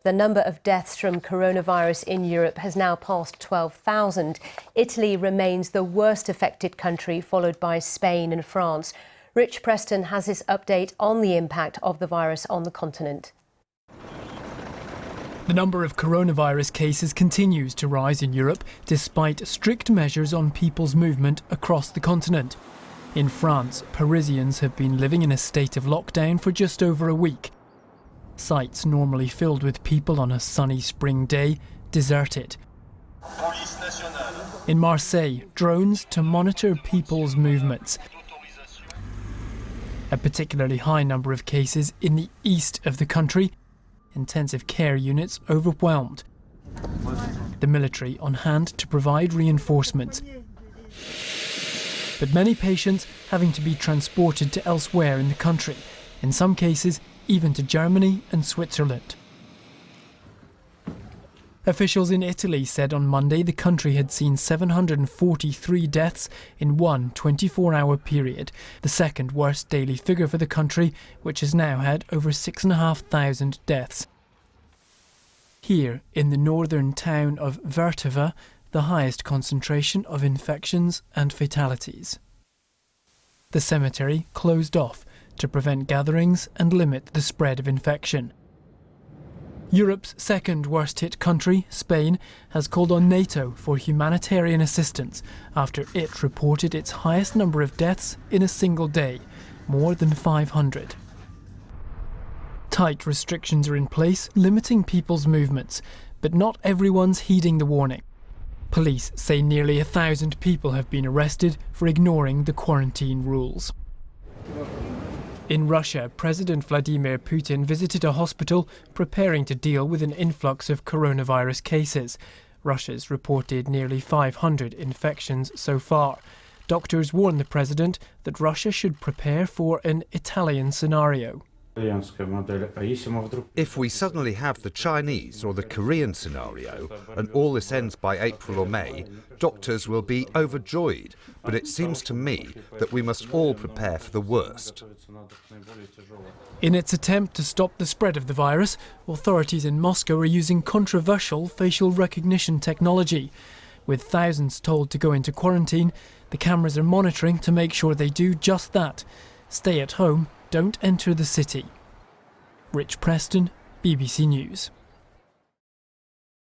The number of deaths from coronavirus in Europe has now passed 12,000. Italy remains the worst affected country, followed by Spain and France. Rich Preston has his update on the impact of the virus on the continent. The number of coronavirus cases continues to rise in Europe, despite strict measures on people's movement across the continent. In France, Parisians have been living in a state of lockdown for just over a week. Sites normally filled with people on a sunny spring day, deserted. In Marseille, drones to monitor people's movements. A particularly high number of cases in the east of the country. Intensive care units overwhelmed. The military on hand to provide reinforcements. But many patients having to be transported to elsewhere in the country, in some cases even to Germany and Switzerland. Officials in Italy said on Monday the country had seen 743 deaths in one 24-hour period, the second worst daily figure for the country, which has now had over 6,500 deaths. Here, in the northern town of Vertova, the highest concentration of infections and fatalities. The cemetery closed off to prevent gatherings and limit the spread of infection. Europe's second worst hit country, Spain, has called on NATO for humanitarian assistance after it reported its highest number of deaths in a single day, more than 500. Tight restrictions are in place, limiting people's movements, but not everyone's heeding the warning. Police say nearly 1,000 people have been arrested for ignoring the quarantine rules. In Russia, President Vladimir Putin visited a hospital preparing to deal with an influx of coronavirus cases. Russia's reported nearly 500 infections so far. Doctors warn the president that Russia should prepare for an Italian scenario. If we suddenly have the Chinese or the Korean scenario, and all this ends by April or May, doctors will be overjoyed. But it seems to me that we must all prepare for the worst. In its attempt to stop the spread of the virus, authorities in Moscow are using controversial facial recognition technology. With thousands told to go into quarantine, the cameras are monitoring to make sure they do just that. Stay at home, don't enter the city. Rich Preston, BBC News.